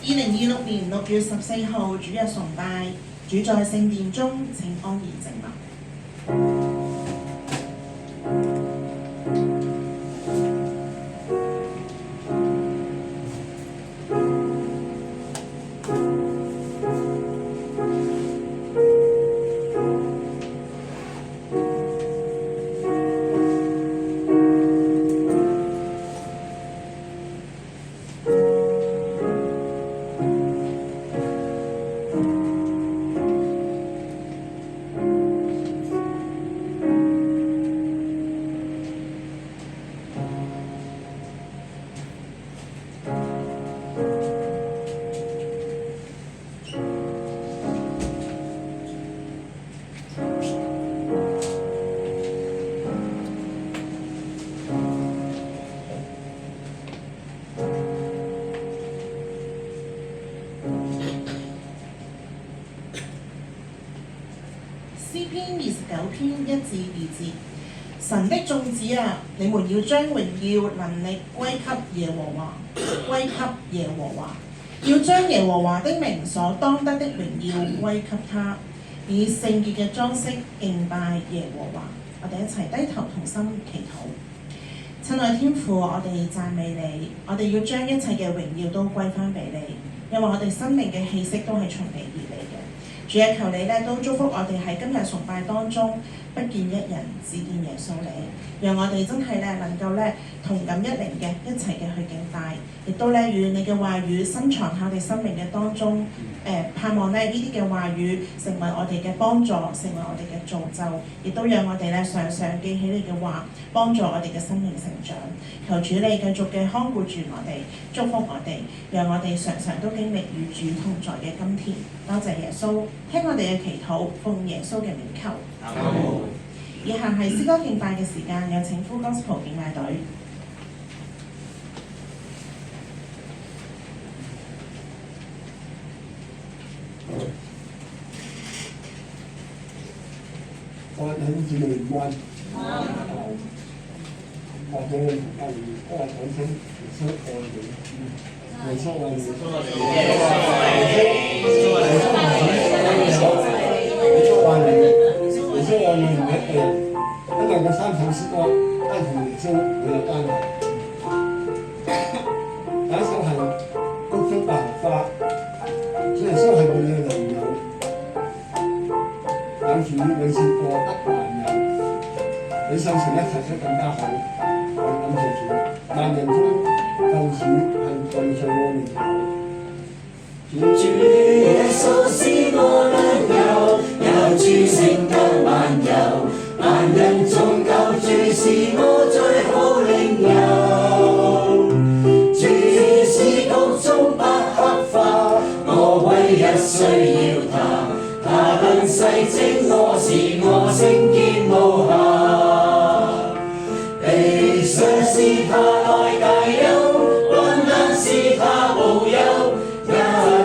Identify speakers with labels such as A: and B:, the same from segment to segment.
A: 2026年6月14號主日崇拜，主在聖殿中，請安然靜默。詩篇29篇1至2節，神的眾子啊，你們要將榮耀能力歸給耶和華，歸給耶和華，要將耶和華的名所當得的榮耀歸給他，以聖潔嘅裝飾敬拜耶和華。我哋一齊低頭同心祈禱。親愛天父，我哋讚美你，我哋要將一切嘅榮耀都歸翻俾你，因為我哋生命嘅氣息都係從你而嚟嘅。主啊，求你都祝福我哋喺今日崇拜當中，不見一人，只見耶穌你，讓我哋真係能夠同感一靈嘅一齊嘅去敬拜，亦都與你嘅話語深藏喺我哋生命嘅當中。盼望呢啲嘅話語成為我哋嘅幫助，成為我哋嘅造就，亦都讓我哋常常記起你嘅話，幫助我哋嘅生命成長。求主你繼續嘅看顧住我哋，祝福我哋，讓我哋常常都經歷與主同在嘅今天。多謝耶穌，聽我哋嘅祈禱，奉耶穌嘅名求。以下係詩歌敬拜嘅時間，有請Full Gospel敬拜隊。
B: 各位弟兄姊妹午安。或者我哋都係講聲耶穌愛你，耶穌愛你，耶穌愛你，耶穌愛你唔一定，因為嗰三首詩歌都同耶穌有關係。第一首係高聲百合花，主耶穌係我哋嘅良友，有時你試過得還有，你相信一切都更加好。我感謝主，萬人中救主係最最我名頭。
C: 主耶穌是我良友，有主勝得萬有，萬人中救主是我最好領友。主是谷中百合花，我唯一需要他，他很細精，我是我聖潔無瑕。悲傷是他來解憂，患難是他無憂，一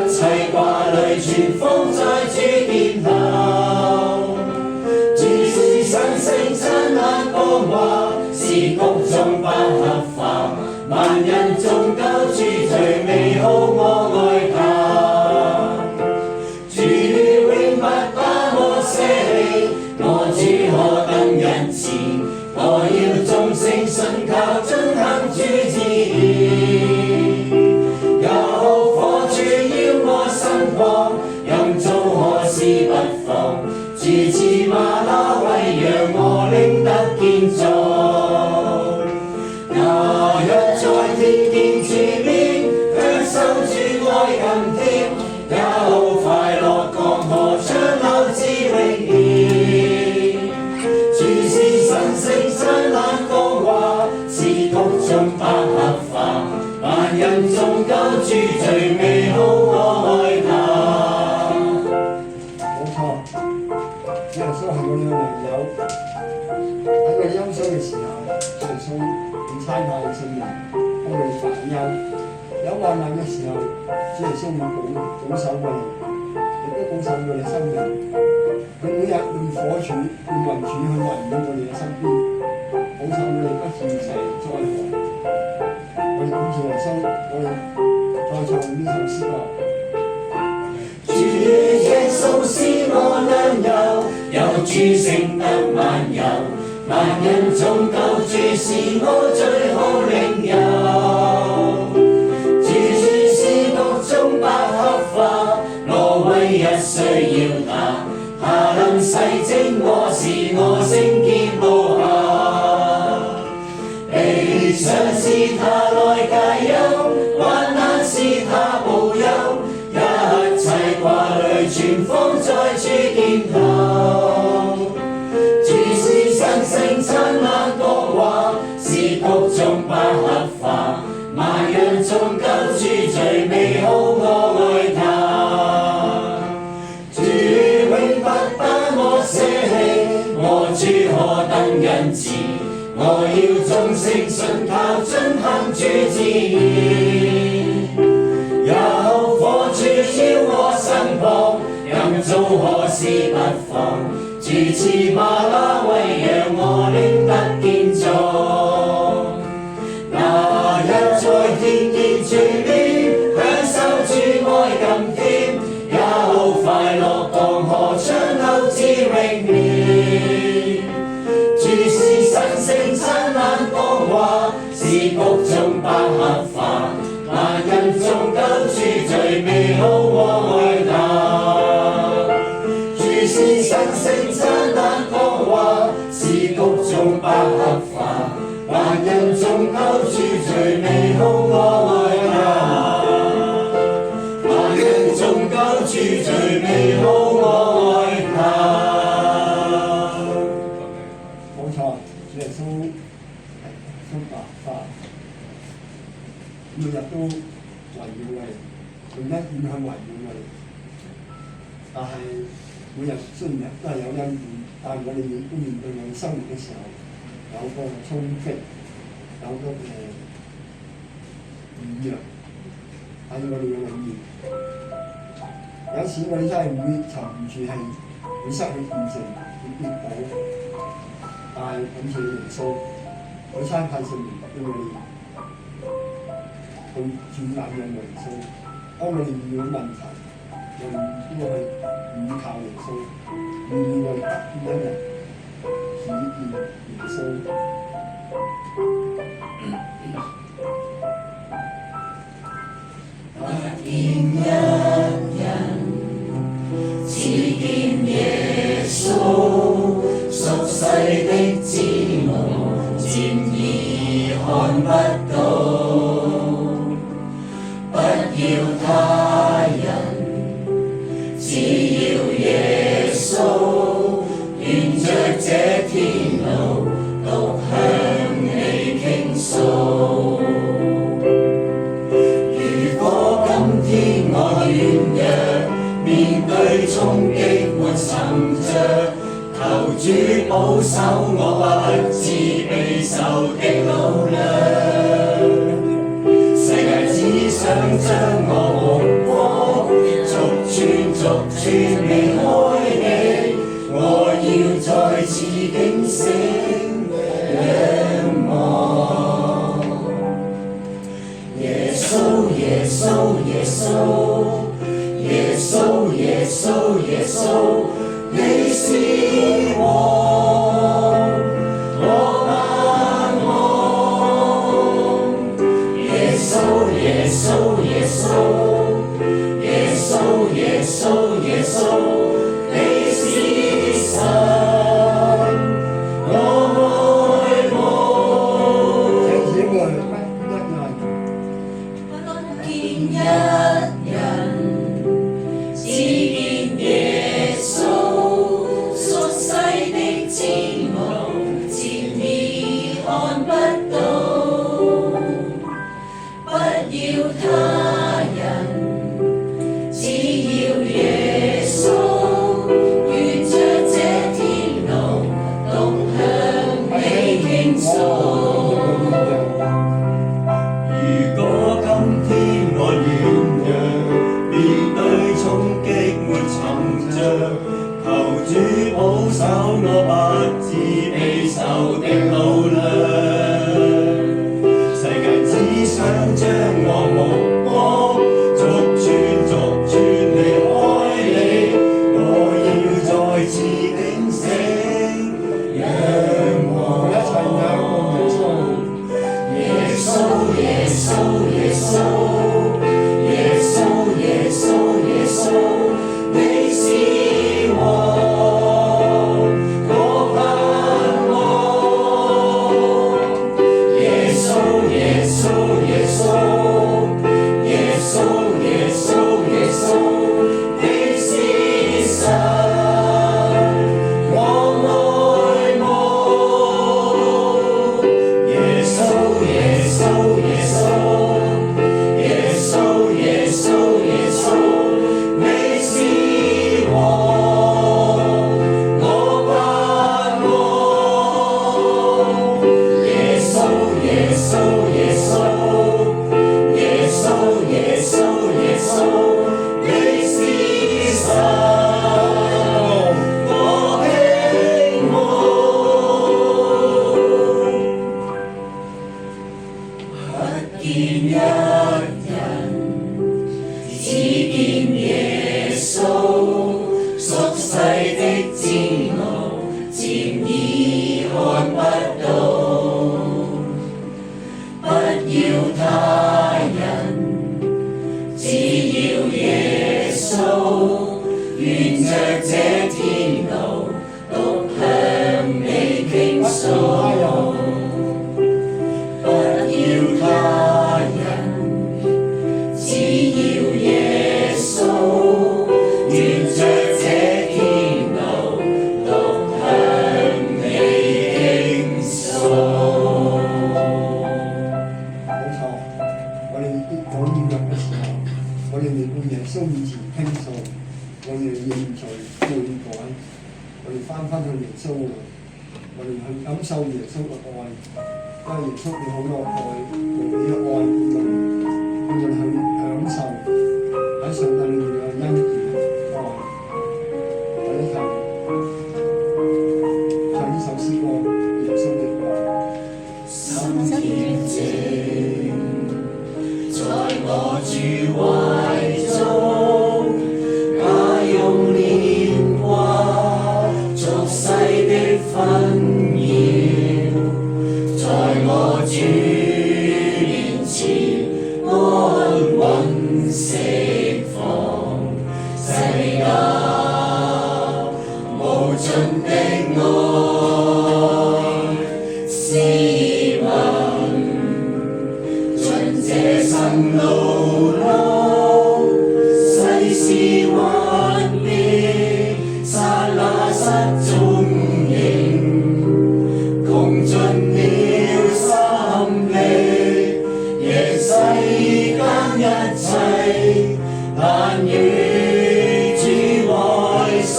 C: 切掛慮全放在主肩頭。主是神聖燦爛光華，是谷中百合花，萬人中救主最美好，我愛他。主永不把我捨棄，我主何等仁慈，我要眾聲信靠，遵行主旨意。有火柱要我身旁，任做何事不妨。主賜嗎哪為讓我領得健壯。那日在天見主面，享受主愛甘甜，有快樂江河長流至永遠。主是神聖燦爛光華，是谷中百合花，萬人中救主最美好，我愛他。
B: 冇錯，耶穌係我哋嘅良友。喺我哋憂傷嘅時候，耶穌會差派聖靈幫我哋煩憂；有患難嘅時候，耶穌會保守我哋，亦都保守我哋生命。佢每日用火柱、用雲柱去圍繞我哋嘅身邊，保守我哋不致受災害。我哋感謝耶穌，我哋再唱呢首詩歌。
C: 主耶穌是我良友，有主勝得萬有，萬人中救主是我最好領友。主是谷中百合花，我唯一需要他，他能洗淨我，使我聖潔無瑕。悲傷是他來解憂，患難是他保佑，一切掛慮全放在主肩頭。主是神聖親眼國話，是谷中百合花，萬人中救主最美好，我愛他。主永不把我捨棄，我主何等恩慈，我要忠誠信靠遵行主旨意。有火柱要我身旁，任做何事不放，主賜嗎哪為讓我領得建造。那日在天見主面，享受主愛甘甜，有快樂當河暢流至永年。主是神聖親眼講話，是谷中百合花，萬人中救主最美好，我愛他。主是神聖親眼講話，是谷中百合花，萬人中救主最美好，我愛他。萬人中救主最美好，我愛他。
B: 冇錯，主耶穌係白花，每日都圍繞我哋，用一點去圍繞我哋。但係每日雖然都係有恩典，但係我哋亦都面對我哋生活嘅時候，有個衝擊，有個軟弱喺我哋嘅裏面。有時我哋真係會沉住氣，會失去見證，會跌倒。但係感謝耶穌，佢差派聖靈俾我哋去轉眼仰耶穌。當我哋遇到問題，我哋應該去倚靠耶穌，願意我哋不斷一日只見耶穌。
C: 不見一人，只見耶穌，俗世的知夢漸已看不到。不要他人，只要耶穌，沿着這天路，獨向你傾訴。如果今天我軟弱，面對衝擊或沉着，求主保守我，不致備受的勞量。世界只想將我目光逐寸離開你，我要再次警醒仰望。耶穌，耶穌，耶穌，耶穌，耶穌，耶穌，你是王，我盼望。耶穌，耶穌，耶穌，耶穌，耶穌，耶穌，你是神，我愛慕。
B: 請姊妹不一樣。
C: 見一人，只見耶穌，俗世的知夢漸已看不到。不要他人，只要耶穌，沿着這天路，獨向你傾訴。如果今天我軟弱，數，沿着這天路，獨向你傾訴。不要他人，只要耶穌，沿着這天路，獨向你傾訴。
B: 冇錯，我哋講軟弱嘅時候，我哋嚟到耶穌面前傾訴，我哋認罪悔改，我哋翻去耶穌嗰度，我哋去感受耶穌嘅愛，因為耶穌佢好有愛，無比嘅愛我哋去享受喺上帝裏面嘅恩典愛。我哋唱呢首詩歌，耶穌的愛。
C: 心恬靜，在我主懷中，那用憐掛俗世的紛擾，在我主面前安穩釋放，世界無盡的愛，試問盡這生路路，世事幻變，剎那失蹤影，窮盡了心力，讓世間一切難與主愛相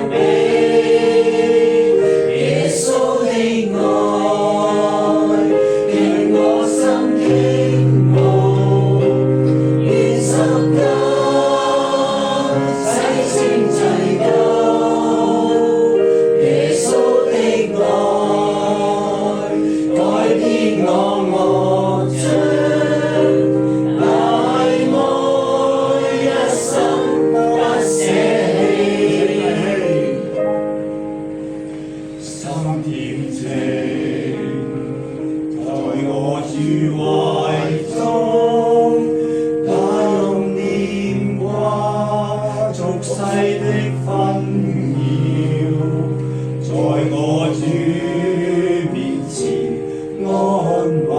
C: 比。耶穌的愛，讓我心傾慕，願十架洗清罪疚。耶穌的愛，改變我惡將，大愛一生不捨棄。心恬靜，在我主懷中，那用念掛俗世的紛擾，在我主面前安穩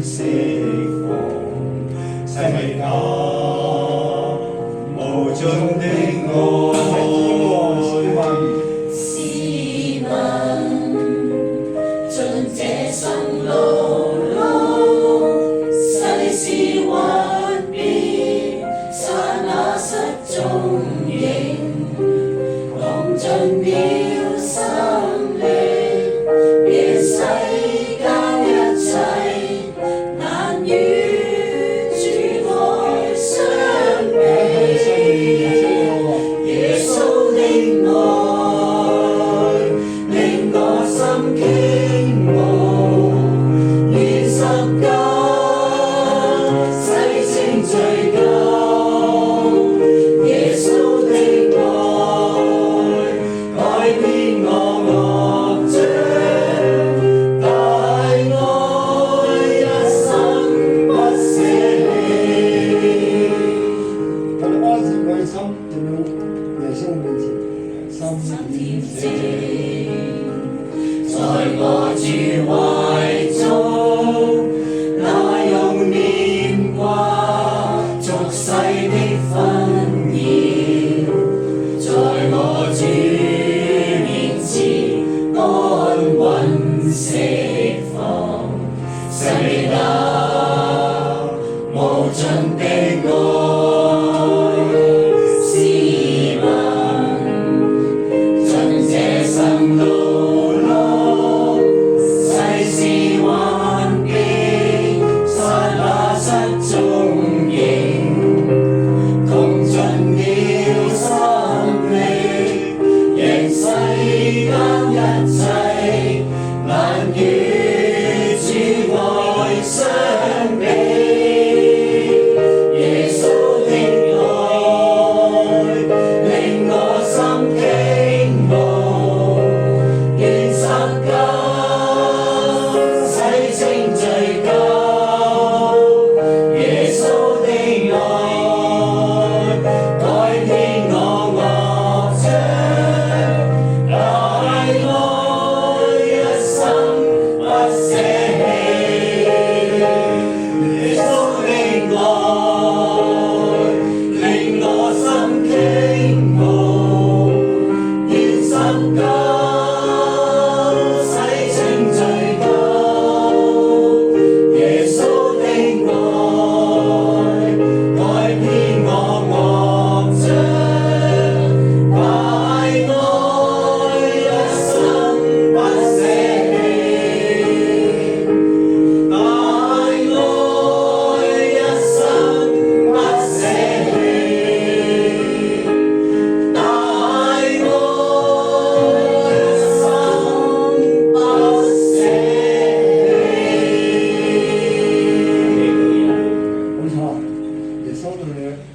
C: 釋放，世界無盡的愛。試問盡這生路路，世事幻變，剎那失蹤影，窮盡了心力，讓世間一切難與主愛相比。耶穌的愛，令我心傾慕，願十架洗清罪疚。耶穌的愛，改變我惡將，大愛一生不捨棄。
B: 我哋安靜我哋心，進到耶穌面前，心恬靜。
C: 在我主懷中，那用念掛俗世的紛擾，在我主面前安穩釋放，世界無盡的愛。試問盡這生路路，世事幻變，剎那失蹤影，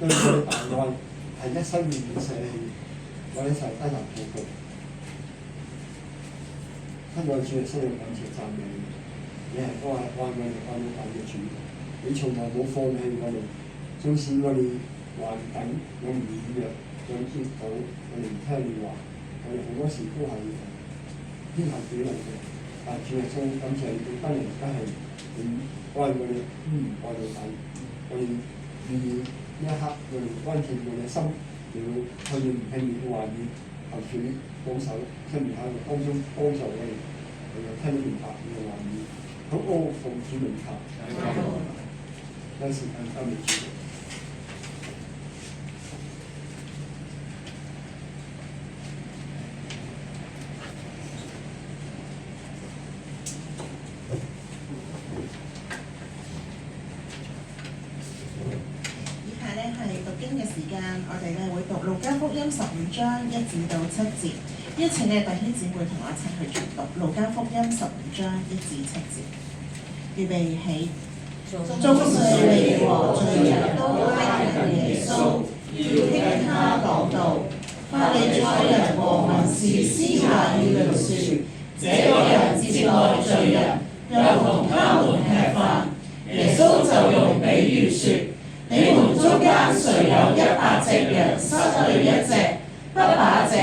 B: 對我嘅大愛係一生願意捨棄，我哋一齊低頭禱告。親愛主嘅心靈感謝讚美你，你係愛我哋愛到底嘅主，你從來冇放棄我哋，縱使我哋環境我哋軟弱，我哋跌倒，我哋唔聽你話，我哋好多時都係偏行己路嘅。但主嘅心感謝你，不然都係你愛我哋愛到底，我哋願意呢一刻我哋關照我哋嘅心，要去唔聽你嘅話語，求主保守，親自喺當中幫助我哋，聽明白你嘅話語，禱告奉主名求，有時間交俾主。
A: 我哋會讀路加福音15章1至到7節，邀請你弟兄姊妹同我一齊去讀路加福音15章1至7節。預備起，眾稅吏和罪人都拉近耶穌，要聽他講道。法利賽人和文士私下議論說：這個人接待罪人，又同他們吃飯。耶穌就用比喻說：你們中間誰有100隻羊，失去一隻，不把這99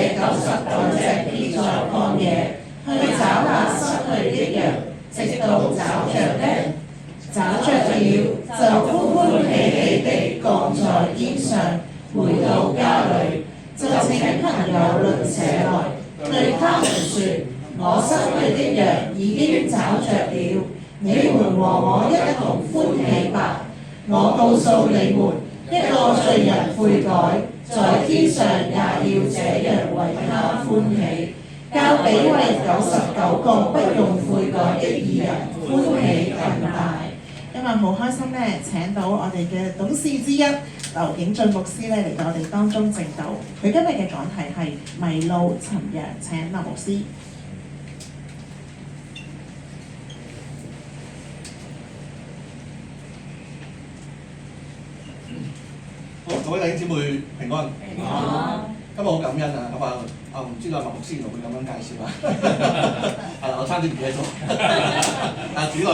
A: 隻撇在曠野，去找那失去的羊，直到找着呢？找着了，就歡歡喜喜地降在肩上，回到家裏，就請朋友鄰舍來，對他們說：我失去的羊已經找着了，你們和我一同歡喜吧。我告訴你們，一個罪人悔改，在天上也要這樣為他歡喜，較比為99個不用悔改的義人歡喜更大。今日好開心咧，請到我哋嘅董事之一劉景俊牧師咧嚟到我哋當中證道。佢今日嘅講題係迷路尋羊，請劉牧師。
D: 各位弟兄姊妹平安。平安。今日好感恩啊！咁唔知道麥牧師原來會咁樣介紹啊？我差啲唔記得咗。主內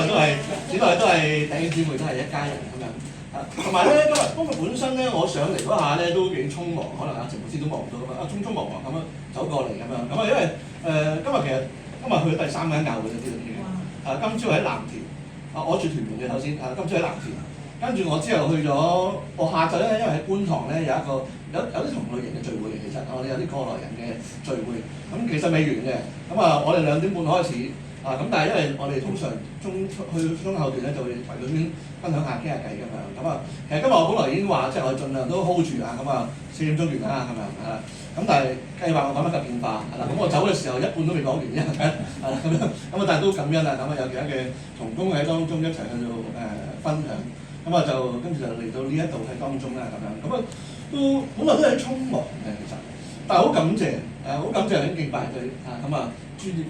D: 都係弟兄姊妹，都係一家人咁樣。同埋咧，今日本身咧，我上嚟嗰下咧都幾匆忙，可能陳牧師都望唔到咁啊，匆匆忙忙咁樣走過嚟咁樣。咁啊，因為今日去咗第3間教會就知道啲嘅。今朝喺藍田，我住屯門嘅首先，今朝喺藍田。跟住我之後去咗，我下晝咧，因為喺觀塘咧有啲同類型嘅聚會嘅，其實我哋有啲過來人嘅聚會，咁其實未完嘅，咁我哋2點半開始，咁但係因為我哋通常去中後段咧就會圍裏面分享下傾下偈咁樣，其實今日我本來已經話即係我盡量都 hold 住啊，咁4點鐘完啦咁樣，咁但係計劃我講乜嘅變化，咁我走嘅時候一半都未講完啫，咁但係都感恩啊，有其他嘅同工喺當中一齊去到分享。咁就跟住就嚟到呢一度喺當中啦，咁樣都本來都係匆忙嘅其實，但係好感謝好感謝啲敬拜隊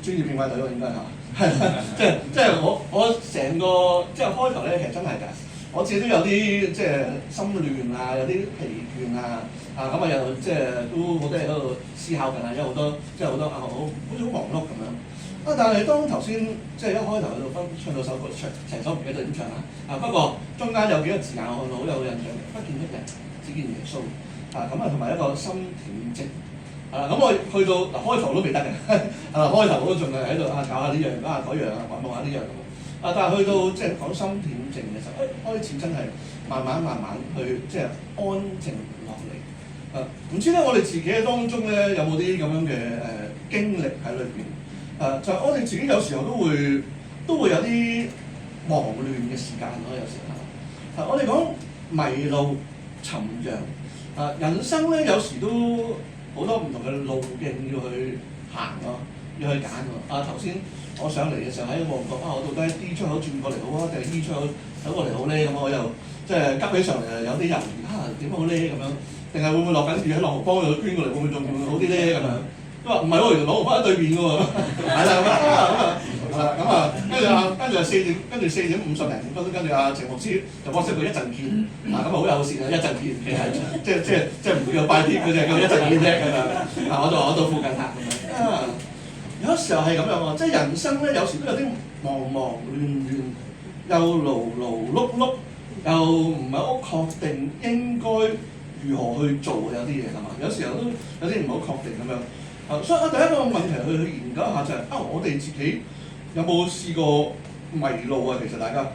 D: 專業敬拜隊喎應該係，即係我成個即係開頭咧，其實真係㗎，我自己都有啲即係心亂啊，有啲疲倦啊，又即係都好多嘢喺度思考緊啊，因為好多好似好忙碌咁樣。但係當頭先即係一開頭喺度唱到首歌，成首唔記得點唱啦。不過中間有幾個字眼我好有印象嘅，不見一人，只見耶穌。同埋一個心恬靜。咁我去到開頭都未得嘅，開頭我都仲係喺度搞下呢樣，搞下嗰樣玩下呢樣咁。但係去到即係講心恬靜嘅時候，開始真係慢慢去即係安靜落嚟。唔知咧，我哋自己喺當中咧有冇啲咁樣嘅經歷喺裏邊？就我哋自己有時候都會有啲忙亂嘅時間咯，有時候。我哋講迷路尋羊，人生咧有時都好多唔同嘅路徑要去行咯，要去揀喎。頭先我上嚟嘅時候喺旺角我到底 D 出口轉過嚟好啊，定係 E 出口走過嚟好咧？咁我又即係急起上嚟有啲猶豫點好咧咁樣，定係會唔會落緊雨喺朗豪坊度捐過嚟會唔會仲好啲咧咁樣？都話唔係喎，原來朗豪坊喺對面嘅喎，係啦咁啦，咁啊，跟住4:50分，跟住阿程牧師就 WhatsApp 佢一陣見，咁啊好友善啊，一陣見，其實即係唔會有拜貼嘅啫，咁一陣見啫咁樣。我到附近行咁樣。有時候係咁樣喎，即係人生咧，有時都有啲忙忙亂亂，又勞勞碌碌，又唔係好確定應該如何去做有啲嘢係嘛？有時候都有啲唔好確定咁樣。所以我第一個問題去研究一下就係、我哋自己有冇試過迷路啊？其實大家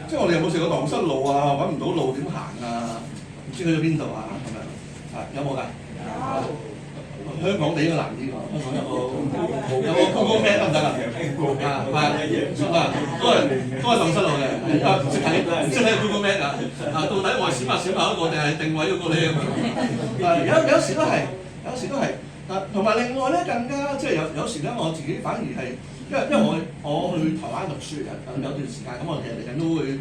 D: 即係我哋有冇試過蕩失路啊？揾唔到路點行啊？唔知去咗邊度啊？咁樣有冇㗎？有。香港地應該難啲喎，香港有個 Google Map 得唔得啊？都係蕩失路嘅，唔識睇 Google Map 啊！到底我係閃下嗰個定係定位嗰個咧咁樣？有時都係，同埋另外咧更加即係有時咧我自己反而係，因為我去台灣讀書有段時間，咁我其實嚟緊都會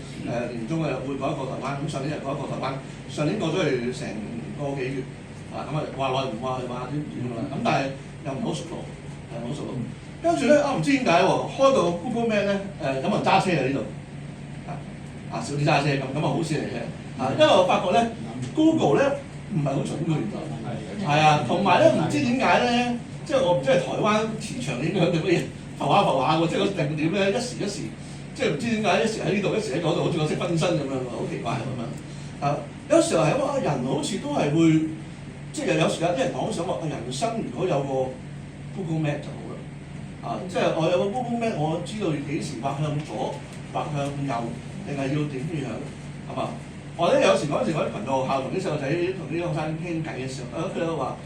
D: 年中會過一個台灣，咁上年又過一個台灣，上年過咗去成個幾月。咁啊話耐唔話點㗎啦，咁但係又唔好熟路，跟住咧唔知點解喎，開個 Google Map 咧有冇人揸車喺呢度？少啲揸車咁好事嚟嘅，因為我發覺咧 Google 咧唔係好準嘅原來，係啊，同埋咧唔知點解咧，即係我唔知係台灣磁場影響定乜嘢，浮下喎，即係個定點咧一時，即係唔知點解一時喺呢度，一時喺嗰度，好似我識分身咁樣，好奇怪咁樣。有時候係話人好似都係會。即係有時有啲人講想話，人生如果有個 Google Map 就好啦。即係我有個 Google Map，我知道幾時畫向左、畫向右，定係要點樣，係嘛？或者有時嗰陣時我喺群度學校同啲細路仔、同啲學生傾偈嘅時候，佢哋話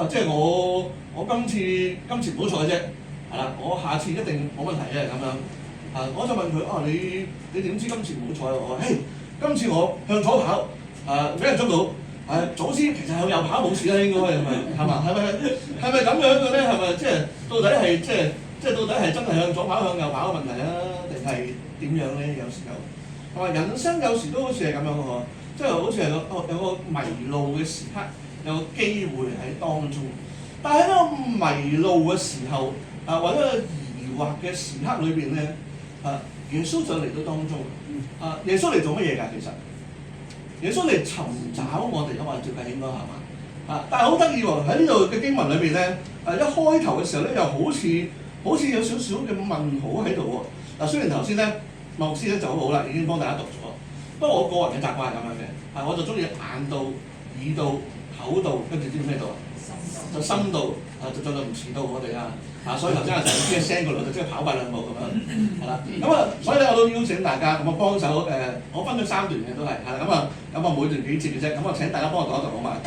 D: 即係我今次唔好彩嘅啫，係啦，我下次一定冇問題嘅咁樣。我就問佢你點知今次唔好彩？我話今次我向左跑，俾人捉到。早知其實向右跑冇事啦，應該係嘛？係咪咁樣嘅咧？係咪即係到底係即係到底係真係向左跑向右跑嘅問題啊？定係點樣咧？有時候係嘛？人生有時都好似係咁樣嘅喎，即係好似係有個迷路嘅時刻，有個機會喺當中。但係喺呢個迷路嘅時候或者疑惑嘅時刻裏邊咧，耶穌就嚟到當中。耶穌嚟做乜嘢㗎？其實？耶穌嚟尋找我哋，因為最近應該係嘛？但係好得意喎！喺呢度嘅經文裏邊咧，一開頭嘅時候咧，又好似有少少嘅問號喺度喎。雖然頭先咧，牧師咧就好好啦，已經幫大家讀咗。不過我個人嘅習慣係咁樣嘅，我就中意眼到、耳到、口到，跟住知咩到？就心到，就盡量唔遲到我哋啊！所以頭先阿陳老師一 send 過嚟就即係跑快兩步咁樣，係啦。所以咧我都邀請大家咁幫手我分咗3段嘅都係，係啦。咁每段幾節嘅啫。咁請大家幫我讀一讀好嘛？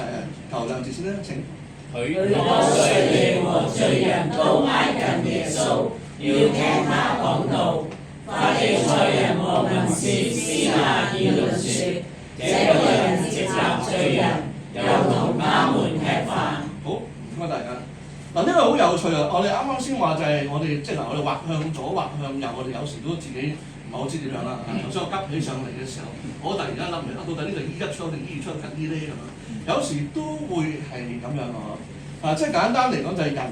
D: 頭兩節先啦，請。
C: 許多稅吏和罪人都挨近耶穌，要聽他講道。法利賽人和文士私下議論說：這個人接納罪人，又同他們吃飯。
D: 好，唔該大家。呢個好有趣啊！我哋啱啱先話就係我哋即係我哋畫向左畫向右，我哋有時都自己唔係好知點樣啦。頭先我急起上嚟嘅時候，我突然間諗唔到底呢度 E1 出定 E2 出緊啲咧咁樣。有時都會係咁樣即係簡單嚟講就係人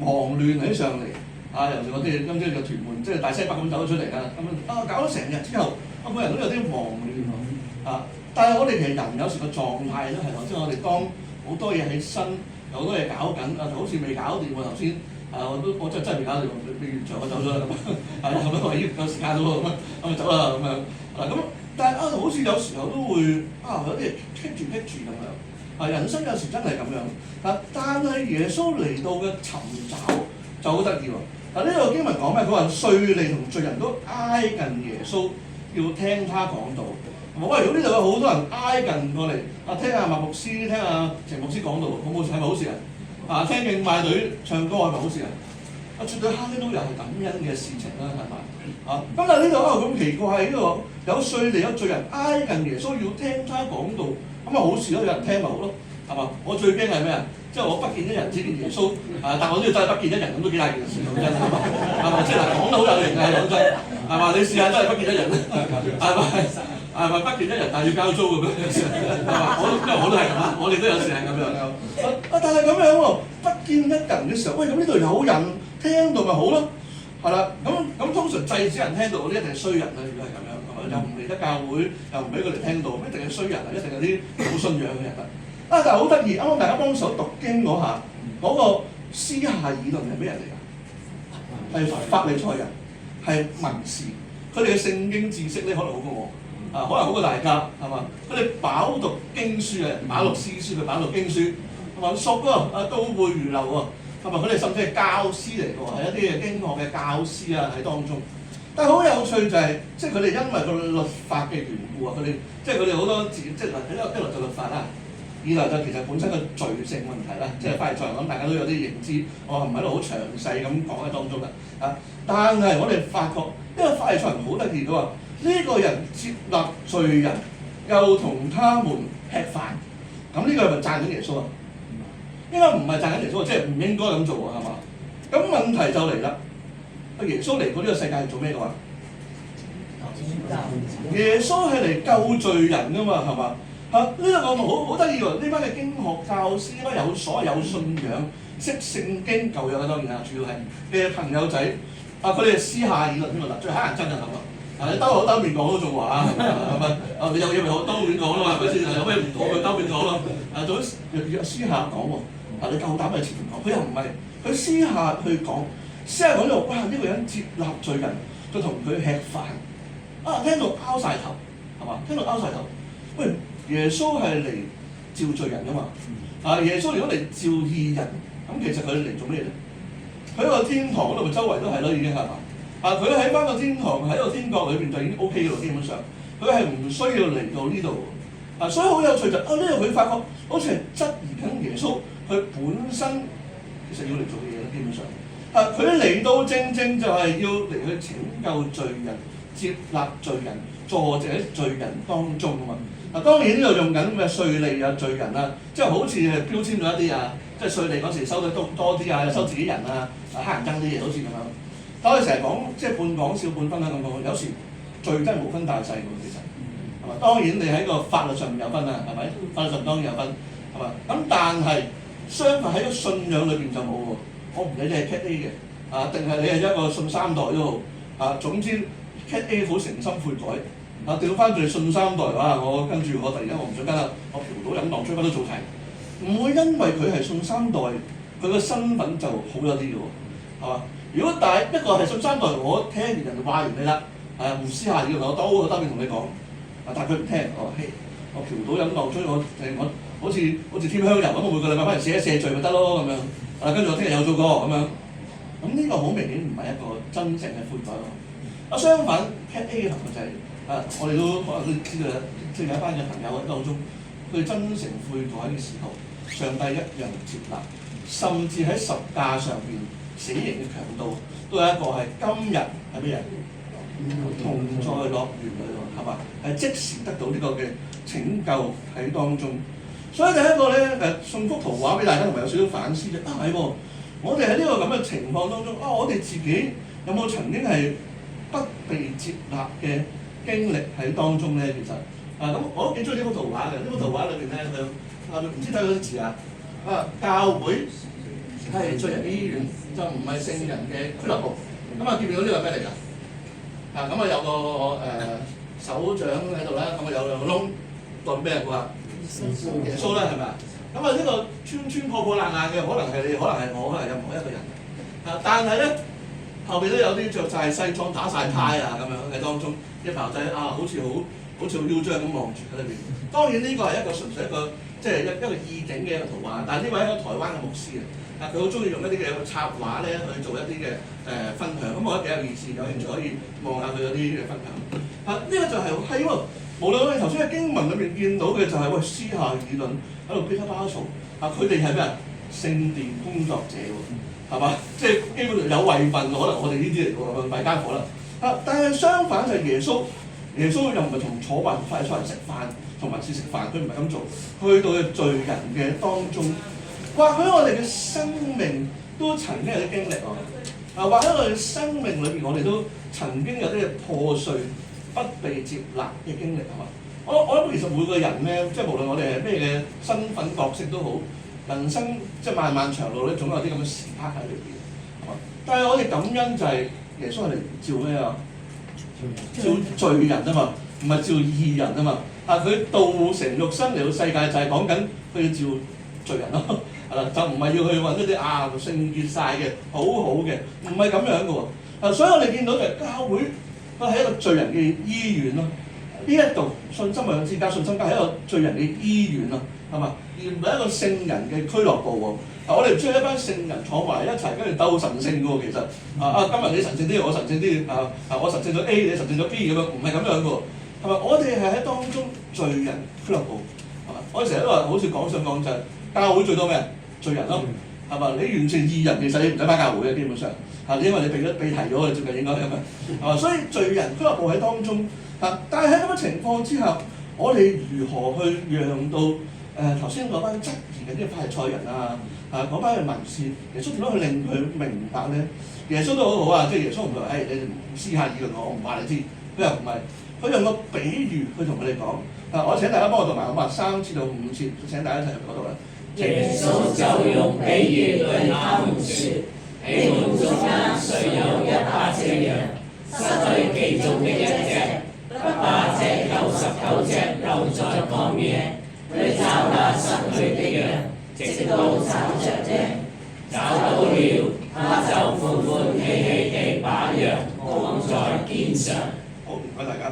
D: 忙亂起上嚟尤其我哋今朝就屯門即係大西北咁走咗出嚟啦。咁搞咗成日之後，每人都有啲忙亂但係我哋其實人有時個狀態都係即係我哋當好多嘢喺身。有好多嘢搞緊就好似未搞掂喎頭先我真係未搞掂，未完場我走咗啦咁咁樣我已經夠時間咯咁走啦咁樣但係好似有時候都會有啲嘢棘住咁樣人生有時真係咁樣但係耶穌嚟到嘅尋找就好得意喎呢個經文講咩？佢話稅吏同罪人都挨近耶穌，要聽他講道。如果呢度有好多人挨近過嚟聽下麥牧師、聽下程牧師講道，係咪好事啊？聽敬拜隊唱歌係咪好事啊？絕對哈利路亞係感恩嘅事情啦，係咪？咁但係呢度咁奇怪，呢度有稅吏有罪人挨近耶穌，要聽他講道，咁好事咯，有人聽咪好咯，係嘛？我最驚係咩啊？即係我不見一人只見耶穌，但我都要真係不見一人咁都幾大件事，講真係嘛？即係講得好有型啊，講真係嘛？你試下真係不見一人係咪？不見一人，但係要交租咁樣，係嘛？因為我都係咁我哋都有時係咁樣但係咁樣喎，不見一人嘅時候，喂咁呢度有人聽到咪好咯，係係啦，咁通常祭司人聽到呢一定係衰人啦，如果係咁樣，又唔嚟得教會，又唔俾佢哋聽到，一定係衰人啊，一定係啲冇信仰嘅人啊！但係好得意，啱啱大家幫手讀經嗰下，嗰、個私下議論係咩人嚟㗎？係法利賽人，係文士，佢哋嘅聖經知識咧可能好過我，可能好過大家，係嘛？佢哋飽讀經書嘅，飽讀詩書，佢飽讀經書，係嘛？熟喎，都會如流喎。係咪佢哋甚至係教師嚟嘅喎？係一啲嘅經學嘅教師啊喺當中。但係好有趣就係、即係佢哋因為個律法嘅緣故啊，佢哋即係佢哋好多字，即係一來就律法啦，二來就其實本身個罪性問題啦。即係法利賽人咁，大家都有啲認知，我唔喺度好詳細咁講喺當中啦。但係我哋發覺，因為法利賽人好得意嘅喎，呢個人接納罪人，又同他們吃飯，咁呢個係咪讚緊耶穌啊？應該唔係讚緊耶穌，即係唔應該咁做喎，係嘛？咁問題就嚟啦，耶穌嚟過呢個世界係做咩嘅話？耶穌係嚟救罪人㗎嘛，係嘛？呢個好得意喎！呢班嘅經學教師，呢班有所謂有信仰、識聖經舊約嘅當然啦，主要係嘅朋友仔，佢哋私下議論添啊！最乞人憎就係咁啊！你兜口兜面講都仲話係咪？你有嘢咪好兜面講咯，係咪先？有咩唔妥佢兜面講咯？總之私下講喎。你夠膽喺前面講，佢又唔係，佢私下去講，私下講就哇呢個人接納罪人，就同佢吃飯，聽到拗晒頭，係嘛？聽到拗晒頭，喂，耶穌係嚟召罪人㗎嘛？耶穌如果嚟召義人，咁其實佢嚟做咩咧？佢喺個天堂嗰度，周圍都係咯，已經係嘛？佢喺翻個天堂喺個天國裏邊就已經 OK 嘅咯，基本上，佢係唔需要嚟到呢度，所以好有趣就呢度佢發覺好似係質疑緊耶穌。佢本身其實要嚟做嘅嘢咧，基本上，佢嚟到正就係要嚟去拯救罪人、接納罪人、坐者罪人當中啊嘛。當然呢度用緊咩稅吏啊、罪人啊，即係好似係標籤咗一啲啊，即係稅吏嗰時收得多啲啊，收自己人啊，乞人憎啲嘢，好似咁樣。但我哋成日講即係半講笑半分啦咁講，有時罪真係冇分大細㗎，其實係嘛？當然你喺個法律上面有分啊，係咪？法律上當然有分，係嘛？咁但係。相反喺個信仰裏邊就冇喎，我唔理你係 Cat A 嘅，定係你係一個信三代都好，總之 Cat A 好誠心悔改，調翻轉信三代我跟住我突然間我唔想跟啦，我嫖賭飲蕩吹乜都做齊，唔會因為佢係信三代，佢個身份就好咗啲嘅喎，係嘛？如果一個係信三代，我聽完人哋話完你啦，唔私下議論我都當面同你講，但係佢唔聽，我嫖賭飲蕩吹我好似添香油咁，我每個禮拜翻嚟寫一赦罪咪得咯咁樣，跟住我聽日又做過咁樣，咁呢個好明顯唔係一個真正嘅悔改咯。相反 Cat A 嘅朋友就係、我哋都可能都知道啦，即係有一班嘅朋友喺當中，佢真誠悔改嘅時候，上帝一樣接納，甚至喺十架上邊死刑嘅強盜都有一個係今日係咩人？同在樂園裏喎，係嘛？係即時得到呢個嘅拯救喺當中。所以第一個咧送幅圖畫俾大家，同埋有少少反思啫。係喎，我哋喺呢個咁嘅情況當中，我哋自己有冇曾經係不被接納嘅經歷喺當中咧？其實咁我都幾中意呢幅圖畫嘅。呢幅圖畫裏邊咧，佢唔知睇到啲字教會係罪人嘅醫院，就唔係聖人嘅俱樂部。見唔見到呢個係咩嚟㗎？有個手掌喺度啦，有兩個窿，代表咩人㗎？耶穌啦，係咪？呢個穿破破爛爛嘅，可能係你，可能係我，可能任何一個人。但係咧後邊都有啲着晒西裝、打晒呔咁樣喺當中，一朋友仔好似好腰章咁望住喺裏邊。當然呢個係一個純粹一個即係一個意境嘅一個圖畫，但係呢位係一個台灣嘅牧師佢好中意用一啲嘅插畫咧去做一啲嘅分享，咁我覺得幾有意思，有興趣可以望下佢嗰啲嘅分享。呢個就係喎。無論我哋頭先喺經文裏面見到嘅就係私下議論喺度噼里啪啦嘈，佢哋係咩啊？聖殿工作者喎，係嘛？即係基本上有位份，可能我哋呢啲嚟㗎，咪間火啦。但係相反就係耶穌又唔係同坐埋法利賽人食飯，同文士食飯，佢唔係咁做，去到嘅罪人嘅當中，或許我哋嘅生命都曾經有啲經歷喎，或者我哋嘅生命裏邊我哋都曾經有啲嘅破碎。不被接納嘅經歷係嘛？我諗其實每個人咧，即係無論我哋係咩嘅身份角色都好，人生即係漫漫長路咧，總有啲咁嘅時刻喺裏邊，係嘛？但係我哋感恩就係耶穌係嚟召咩啊？召罪人啊嘛，唔係召義人啊嘛。佢道成肉身嚟到世界就係講緊佢要召罪人咯，係啦，就唔係要去揾一啲聖潔晒嘅好好嘅，唔係咁樣嘅喎。所以我哋見到就係教會佢係一個罪人嘅醫院咯。呢一度信心兩之家，信心家係一個罪人嘅醫院咯，係嘛？而唔係一個聖人嘅俱樂部喎。我哋唔需要一班聖人坐埋一齊跟住鬥神聖嘅喎，其實今日你神聖啲，我神聖啲，我神聖咗 A， 你神聖咗 B 咁樣，唔係咁樣嘅喎，係咪？我哋係喺當中罪人俱樂部，係嘛？我哋成日都話好似講上講就係教會最多咩？罪人咯，係嘛？你完全義人，其實你唔使返教會嘅基本上，因為你被提咗，你最近應該係咪？係嘛？所以罪人俱樂部喺當中，但係喺咁嘅情況之下，我哋如何去讓到頭先嗰班質疑嘅啲法利賽人啊？嗰班嘅文士，耶穌點樣去令佢明白咧？耶穌都好好啊，即係耶穌唔係話你哋私下議論我唔話你知，佢又唔係，佢用個比喻去同佢哋講。我請大家幫我讀埋3節到5節，請大家一齊入嗰度啦。
C: 耶穌就用比喻對他們說：你們中間誰有100隻羊，失去其中的1隻，不把這99隻留在曠野，去找那失去的羊？直到找着啫，找到了，他就歡歡喜喜地把羊扛在肩上。
D: 好，唔該大家。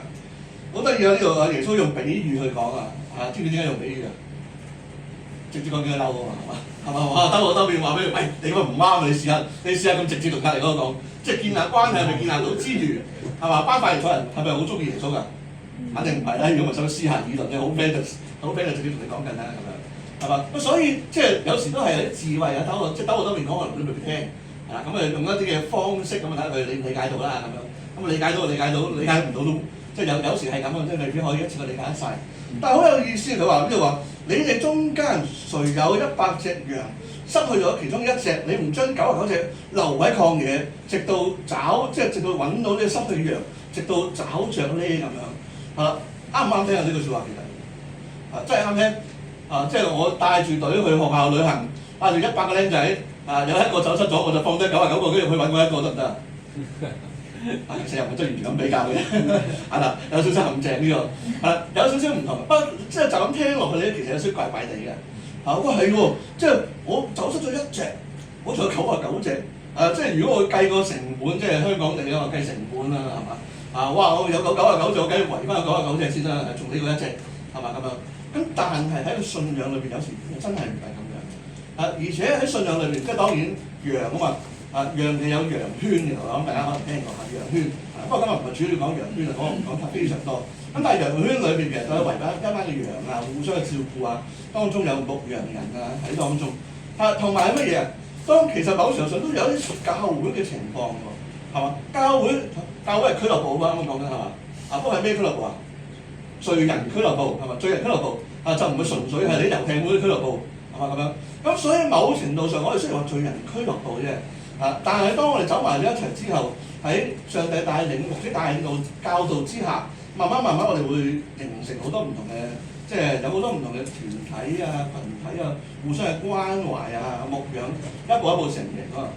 D: 好得意啊！呢度啊，耶穌用比喻去講啊，知唔知點解用比喻啊？直接講幾個嬲啊嘛，係嘛？兜口兜面話俾佢，喂，你咁唔啱啊！你試下咁直接同隔離嗰個講，即係建立關係，係咪建立到之餘，係嘛？班法利賽人係咪好中意耶穌㗎？肯定唔係啦，如果咪想私下議論，你好 friend 就直接同你講緊啦，咁樣。係嘛？咁所以即係有時都係有啲智慧啊，兜口兜面講，可能佢都未必聽，係啦。咁用一啲嘅方式咁睇下佢理唔理解到啦，咁樣。咁理解到，理解唔到都即係有時係咁樣，即係未必可以一次過理解得晒。但係好有意思，佢話呢度話：你哋中間誰有100隻羊，失去咗其中1隻，你唔將99隻留喺曠野，直到揾到呢個失去羊，直到找着呢咁樣。係啦，啱唔啱聽啊？呢句説話其實真係啱聽。即係我帶住隊去學校旅行，帶住100個僆仔，有1個走失咗，我就放低99個，跟住去揾嗰1個得唔得？其實又唔係真完全咁比較嘅，係啦，有少少陷阱呢個，有少少唔同。不過即係就咁聽落去咧，其實有少少怪怪地嘅。哇係喎，即係我走失咗1隻，我仲有99隻。即係如果我計個成本，即係香港地嘅話計成本啦，係嘛？哇！我有99隻，我梗係圍翻99隻先啦，仲呢個1隻，係嘛咁樣？咁但係喺個信仰裏邊，有時真係唔係咁樣。而且喺信仰裏邊，即係當然羊啊嘛，羊嘅有羊圈嘅，我諗大家可能聽過下羊圈。不過今日唔係主要講羊圈啊，講非常多。咁但係羊圈裏邊其實都係圍翻一班嘅羊啊，互相嘅照顧啊，當中有牧羊人啊喺當中。同埋係乜嘢啊？當其實某程度上都有啲教會嘅情況喎，係嘛？教會係俱樂部啊嘛，啱啱講緊係嘛？不過係咩俱樂部啊？罪人俱樂部係嘛？罪人俱樂部就唔係純粹係你遊艇會俱樂部係嘛咁樣。咁所以某程度上，我哋雖然話罪人俱樂部啫，但係當我哋走埋咗一齊之後，喺上帝帶領、牧師帶領教導之下，慢慢我哋會形成好多唔同嘅，即係有好多唔同嘅團體啊、群體啊，互相嘅關懷啊、牧養，一步一步成型啊。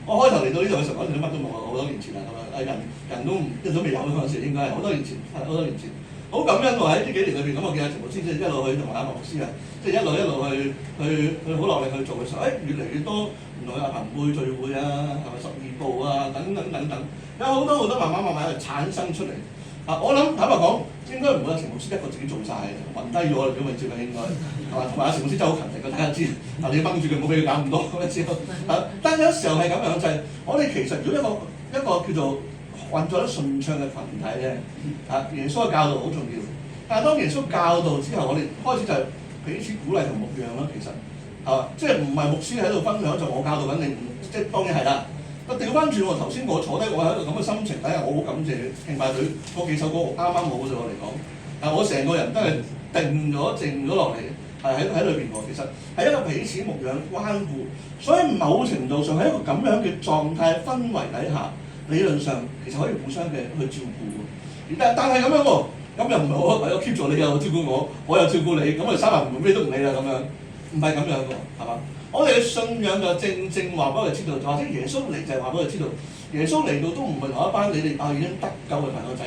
D: 我開頭嚟到呢度嘅時候，嗰陣乜都冇，好多年前啦咁樣，人都未有嗰陣時，應該係好多年前，好感恩喎！喺呢幾年裏邊，咁我見阿陳牧師即係一路去同埋阿麥牧師啊，即係一路去好落力去做嘅時候，越嚟越多唔同嘅朋輩聚會啊，係咪12步啊，等等，有好多慢慢去產生出嚟。我諗坦白講，應該唔會阿陳牧師一個自己做晒嘅，暈低咗啦，表面照嘅應該係嘛？同埋阿陳牧師真係好勤力嘅，大家知。你要掹住佢，唔好俾佢搞咁多咁樣先。但係有時候係咁樣，就係我哋其實如果一個叫做運作得順暢嘅群體咧，耶穌嘅教導好重要。但係當耶穌教導之後，我哋開始就係彼此鼓勵同牧養咯。其實即係唔係牧師喺度分享，就我教導緊你，即係當然係啦。調翻轉喎，頭先我坐低，我喺度咁嘅心情底下，我好感謝敬拜隊嗰幾首歌，啱啱好對我嚟講。我成個人都係定咗、靜咗落嚟，喺裏邊喎。其實係一個彼此牧養關顧，所以某程度上喺一個咁樣嘅狀態氛圍底下。理論上其實可以互相嘅去照顧喎，但係咁樣喎，咁又唔係我 keep 住你又照顧我，我又照顧你，咁我哋三人唔咩都唔理啦咁樣，唔係咁樣嘅喎，係嘛？我哋嘅信仰就正正話俾我哋知道，或者耶穌嚟就係話俾我哋知道，耶穌嚟到都唔係同一班你哋已經得救嘅朋友仔，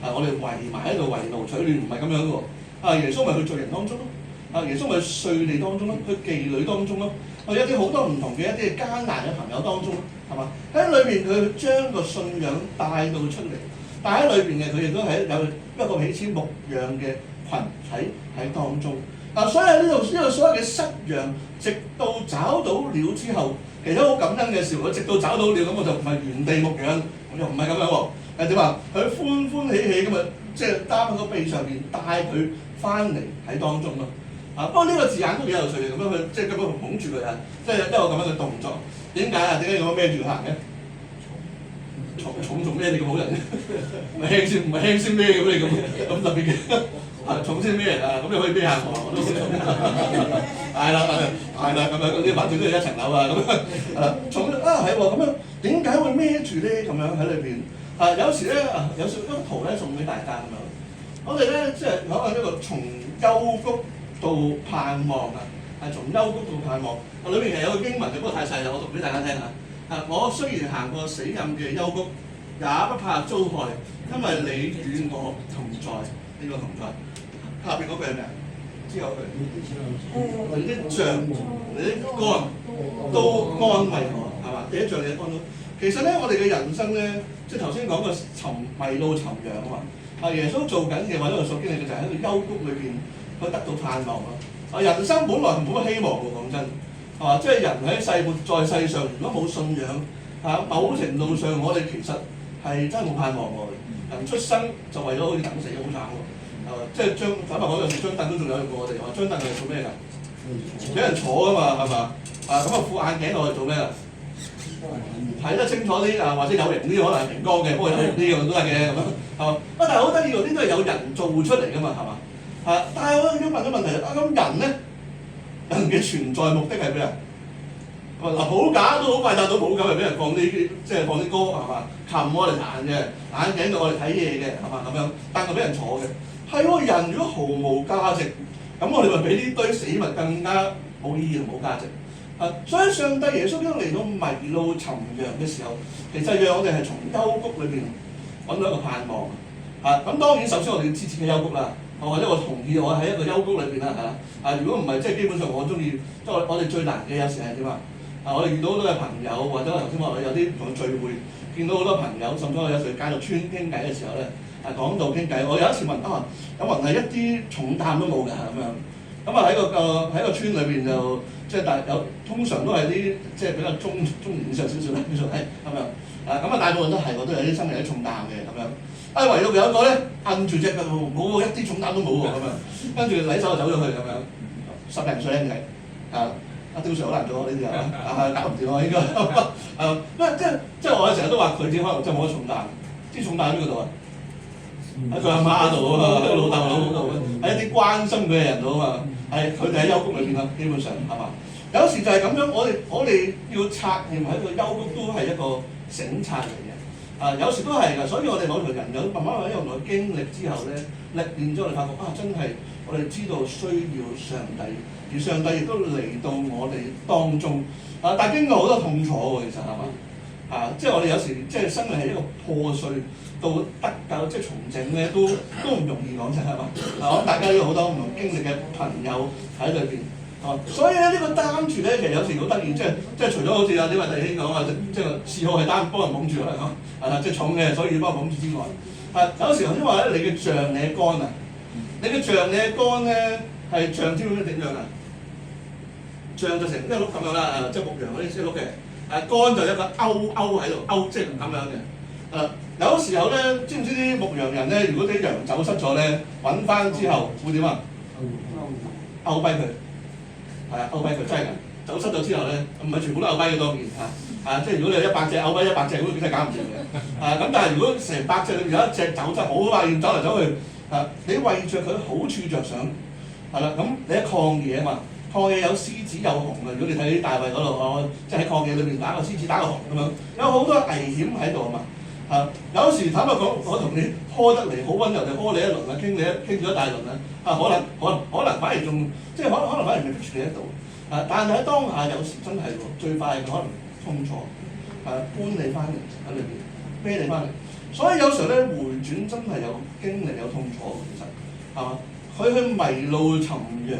D: 我哋圍埋喺度圍爐取暖，唔係咁樣嘅喎。耶穌咪去罪人當中咯，耶穌咪去稅吏當中咯，去妓女當中咯，有啲好多唔同嘅一啲艱難嘅朋友當中，係嘛？喺裏邊佢將個信仰帶到出嚟，但喺裏邊嘅佢亦都係有一個彼此牧養嘅群體喺當中。所以呢度所有嘅失羊，直到找到了之後，其實好感恩嘅事。我直到找到了，咁我就唔係原地牧養，我又唔係咁樣喎。點啊？佢歡歡喜喜咁啊，即係擔喺個臂上邊帶佢翻嚟喺當中咯。不過呢個字眼都幾有趣嘅，咁樣去即係咁樣捧住佢啊，即係一個咁樣嘅動作。點解啊？點解要咁孭住佢行嘅？重做咩？你咁好人唔係輕先，唔係輕先孭咁你咁特別嘅。重先咩啊？咁你可以孭下我都好重。係啦，咁樣嗰啲反正都係一層樓啊，咁樣重係喎，咁樣點解會孭住咧？咁樣喺裏邊有時咧有一個圖咧送俾大家咁樣。我哋咧即係可能一個從幽谷到盼望啊，係從幽谷到盼望。裏邊其實有個經文，不過太細啦，我讀俾大家聽下。我雖然行過死蔭嘅幽谷，也不怕遭害，因為你與我同在。呢個同在。下邊嗰句係咩啊？之後佢你啲杖、你啲竿都安慰我，係嘛？你啲杖、你啲竿都。其實咧，我哋嘅人生咧，即係頭先講個迷路尋羊啊嘛。耶穌做緊嘅或者我所經歷嘅就係喺個幽谷裏邊，佢得到盼望咯。人生本來冇乜希望㗎，講真，係嘛？即係人喺世活在世上，如果冇信仰，某程度上我哋其實係真係冇盼望喎。人出生就為咗好似等死，好慘喎。即係坦白講，有時張凳都仲有用過我哋，話張凳係做咩㗎？俾人坐㗎嘛，係嘛？咁副眼鏡我哋做咩㗎？睇得清楚啲或者有型啲，可能係平光嘅，不過有型啲咁都得嘅咁樣，係嘛？但係好得意喎，呢啲都係有人做出嚟㗎嘛，係嘛？但係我已經問咗問題咁人咧，人嘅存在目的係咩啊？普架都好快達到普架，係俾人放啲即係放啲歌係嘛？琴我哋彈嘅，眼鏡度我哋睇嘢嘅係嘛咁樣，但係俾人坐嘅。係喎，人如果毫無價值，咁我哋咪比呢堆死物更加冇意義同冇價值。所以上帝耶穌基督嚟到迷路尋羊嘅時候，其實讓我哋係從幽谷裏邊揾到一個盼望。咁當然首先我哋要支持嘅幽谷啦，或者我同意我喺一個幽谷裏邊啦如果唔係，即係基本上我中意，即係我哋最難嘅有時係點啊？我哋遇到好多嘅朋友，或者我頭先話有啲同聚會，見到好多朋友，甚至我有時街度村傾偈嘅時候咧。講到傾偈，我有一次問有冇人係一啲重擔都冇㗎咁樣，咁喺個村裏邊就即係通常都係啲即係比較中年以上少少啦，叫做咁樣，咁大部分都係我都有啲生命有啲重擔嘅咁樣，唯獨有一個咧摁住隻腳冇喎，一啲重擔都冇喎咁樣，跟住禮手就走咗去咁樣，10零歲僆仔，吊上好難做呢啲搞唔掂啊應該，因為即係我成日都話佢只可能真係冇乜重擔，啲重擔喺邊個度啊？喺佢阿媽度啊嘛，喺老豆佬度，喺一啲關心佢嘅人度啊嘛，係佢哋喺幽谷裏邊啦，基本上係嘛？有時就係咁樣，我哋要察驗喺個幽谷都係一個省察嚟嘅，有時都係㗎，所以我哋某條人有慢慢喺度經歷之後咧，歷練咗我哋發覺真係我哋知道需要上帝，而上帝亦都嚟到我哋當中，但係經過好多痛楚喎，其實係嘛？即係我哋有時即係生命係一個破碎。到得救即係重整咧，都唔容易講真係嘛？我諗大家都有好多唔同經歷嘅朋友喺裏邊，所以咧呢個擔住咧，其實有時好得意，即係除咗好似有啲位弟兄講話，即係嗜好係幫人捧住可能講，即係重嘅，所以要幫人捧住之外，有時頭先話咧，你嘅杖你嘅竿啊，你嘅杖你嘅竿咧係杖知唔知點樣啊？杖就成一碌咁樣啦，即係牧羊嗰啲一碌嘅，竿就一個勾喺度勾，即係咁樣嘅。有時候咧，知唔知啲牧羊人咧？如果啲羊走失咗咧，揾翻之後會點啊？勾跛佢，勾跛佢真係㗎。走失咗之後咧，唔係全部都勾跛嘅當然即係如果你有100隻勾跛100隻，咁都真係搞唔掂嘅。咁但係如果成百隻裏面有一隻走失，好快要走嚟走去，你為着佢好處着想，係啦。咁你喺曠野啊嘛，曠野有獅子有熊啊。如果你睇大衛嗰度，即係喺曠野裏面打個獅子打個熊咁樣，有好多危險喺度啊嘛。有時坦白講，我同你呵得嚟好溫柔地呵你一輪啊，傾咗一大輪啊，可能反而仲即係可能反而未必處理得到。但係喺當下有時真係喎，最快嘅可能痛楚，搬你翻嚟喺裏邊，孭你翻嚟。所以有時候咧回轉真係有經歷有痛楚，其實係嘛？佢去迷路尋羊，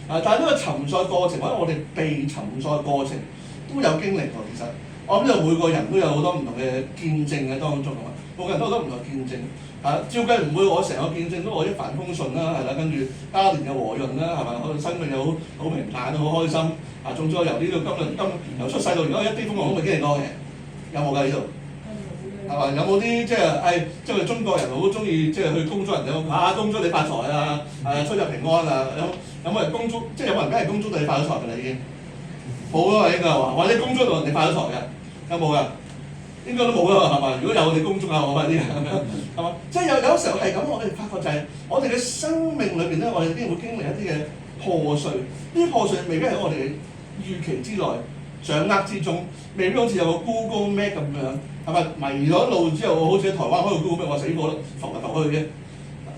D: 但係呢個尋索過程或者我哋被尋索過程都有經歷喎。其實我諗每個人都有好多唔同嘅見證喺當中啊嘛，每個人都有好多唔同嘅見證。照計唔會我成個見證都我一帆風順啦，係啦，跟住家年又和潤啦，係咪？我哋生命又好平坦，好開心。仲再由呢度今由出世到而家一啲風浪都未經歷過嘅，有冇㗎呢度？係嘛？有冇啲即係即係中國人好中意即係去恭祝人哋恭祝你發財啊，出入平安啊？有冇人恭祝？即係有冇人梗係恭祝你發咗財㗎啦已經？冇啊應該話，或者恭祝到人哋發咗財嘅，有冇㗎？應該都冇啦，係嘛？如果有你恭祝下我嗰啲咁樣，係嘛？即係有時候係咁，我哋發覺就係我哋嘅生命裏邊咧，我哋經會經歷一啲嘅破碎，呢啲破碎未必係我哋預期之內、掌握之中，未必好似有個 Google Map 咁樣，係咪迷咗路之後，好似喺台灣開個 Google Map，我死火啦，浮嚟浮去嘅。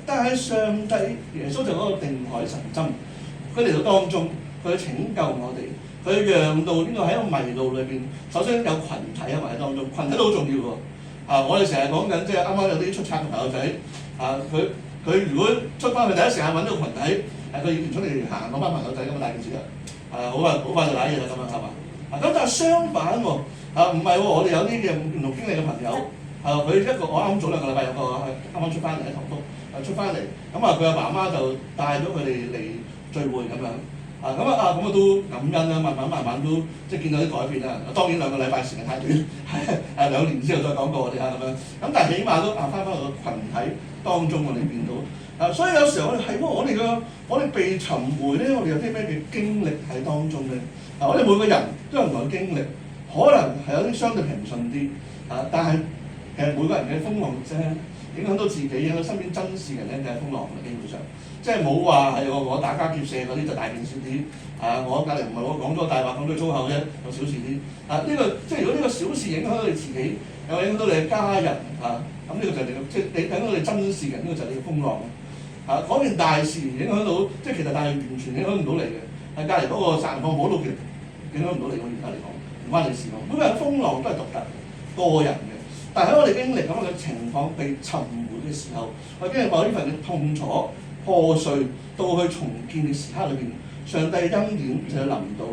D: 但係上帝耶穌就嗰個定海神針，佢嚟到當中，佢拯救我哋。佢讓到呢個喺個迷路裏邊，首先有群體喺埋喺當中，群體都好重要喎。我哋成日講緊，即係啱啱有啲出差嘅朋友仔，佢如果出翻去第一時間揾到個群體，佢要出嚟行攞翻朋友仔咁啊大件事啦。好快就攋嘢啦咁樣係嘛？咁但係相反喎，唔係喎，我哋有啲嘅唔同經歷嘅朋友，佢一個我啱早2個禮拜有個啱啱出翻嚟喺塘福，出翻嚟，咁佢阿爸媽就帶咗佢哋嚟聚會咁樣。咁都感恩啦，慢慢都即係見到啲改變啦。當然2個禮拜時間太短，係2年之後再講過我哋咁樣。咁但係起碼都翻個群體當中我哋見到。所以有時候我哋係我哋被尋回咧，我哋有啲咩嘅經歷喺當中咧？我哋每個人都有唔同嘅經歷，可能係有啲相對平順啲，但係其實每個人嘅風浪啫，影響到自己，影響到身邊真實人咧，就係風浪嘅基本上。即係冇話係我打家劫舍嗰啲就大件事啲，我隔離唔係我講咗大話講咗粗口啫，有小事啲。呢個即係如果呢個小事影響到你自己，又影響到你嘅家人，咁呢個就係你即係你影響到你真實人，呢個就係你嘅風浪。嗰件大事影響到，即係其實但係完全影響唔到你嘅，係隔離嗰個殺人放火都影響唔到你。我而家嚟講唔關你事咯。每個人風浪都係獨特個人嘅，但係喺我哋經歷咁嘅情況被尋回嘅時候，我經歷過呢份嘅痛楚。破碎到去重建嘅時刻裏邊，上帝嘅恩典就臨到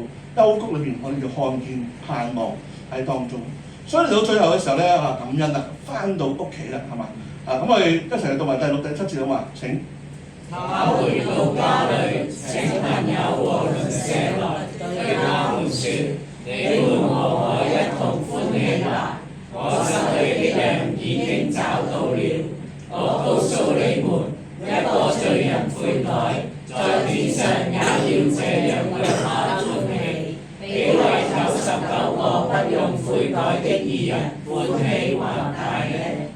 D: 幽谷裏邊，我哋就看見盼望喺當中。所以嚟到最後嘅時候咧，感恩啦，翻到屋企啦，係嘛？咁我哋一齊讀埋第6、第7節好嘛？請。
C: 他回到家裏，請朋友和鄰舍來，對他們說：你們和我一同歡喜吧！我失去的羊已經找到了。我告訴你們。一個罪人悔改，在天上也要這樣為他歡喜，比為99個不用悔改的義人歡喜還大嘅。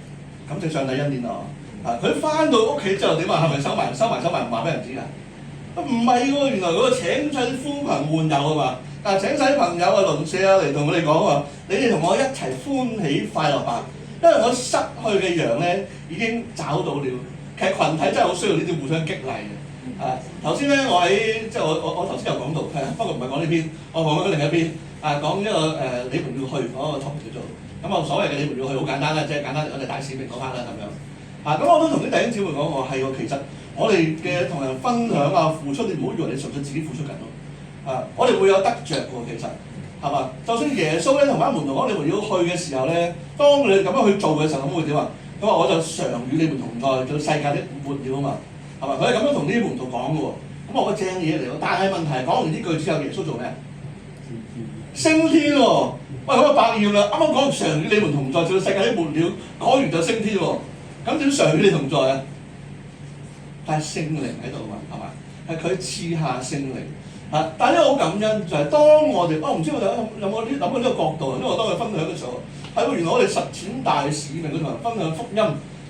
D: 感謝上帝恩典啊！佢翻到屋企之後點啊？係咪收埋唔話俾人知㗎？唔係喎，原來嗰個請晒啲呼朋喚友啊嘛！請晒啲朋友鄰舍嚟同我哋講話，你哋同我一齊歡喜快樂吧，因為我失去嘅羊咧已經找到了。其實群體真係好需要呢啲互相激勵嘅。頭先咧，我喺即係我頭先有講到，不過唔係講呢篇，我講緊另一篇。講呢個你們要去嗰個 topic 叫做咁所謂嘅你們要去好簡單啦，即係簡單我哋大使命嗰 part 啦咁樣。咁我都同啲弟兄姊妹講，我係喎，其實我哋嘅同人分享付出，你唔好以為你純粹自己付出緊咯。我哋會有得着喎，其實係嘛？就算耶穌咧同班門徒講你們要去嘅時候咧，當你咁樣去做嘅時候，咁會點啊？佢話我就常與你們同在，到世界的末了啊嘛，係咪？佢係咁樣同呢啲門徒講嘅喎。咁我個正嘢嚟喎，但係問題講完呢句之後，耶穌做咩？升天喎！喂，咁啊百厭啦！啱啱講常與你們同在，到世界的末了，講完就升天喎。咁點常與你同在啊？但係聖靈喺度嘛，係嘛？係佢賜下聖靈。但係呢個好感恩，就係當我哋，我唔知道大家有冇啲諗過呢個角度，因為我當佢分享嘅時候。係喎，原來我哋實踐大使命，佢同人分享福音，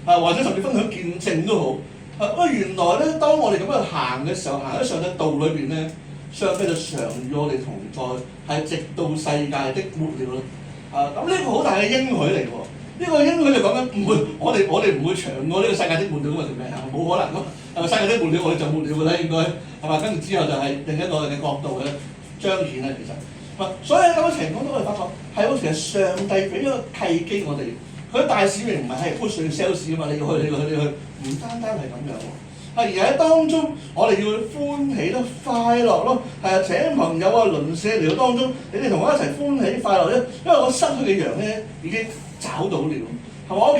D: 或者甚至分享見證都好。原來咧，當我哋咁樣行嘅時候，行喺上帝道裏邊咧，上帝就常與我哋同在，係直到世界的末了啦。咁呢個好大嘅應許嚟喎。呢個應許就講緊唔會，我哋唔會長過呢個世界的末了咁啊條命啊，冇可能㗎，係咪世界的末了我哋就末了㗎啦應該係嘛？跟住之後就係另一個嘅角度嘅彰顯啦，其實。所以咁嘅情況都可以發覺係好似係上帝俾咗個契機我哋，佢大使命唔係 push 你 sales 啊嘛，你要去，唔單單係咁樣喎，而喺當中我哋要歡喜咯、快樂咯，請朋友啊、鄰舍嚟到當中，你哋同我一齊歡喜快樂咧，因為我失去嘅羊咧已經找到了，係嘛？我哋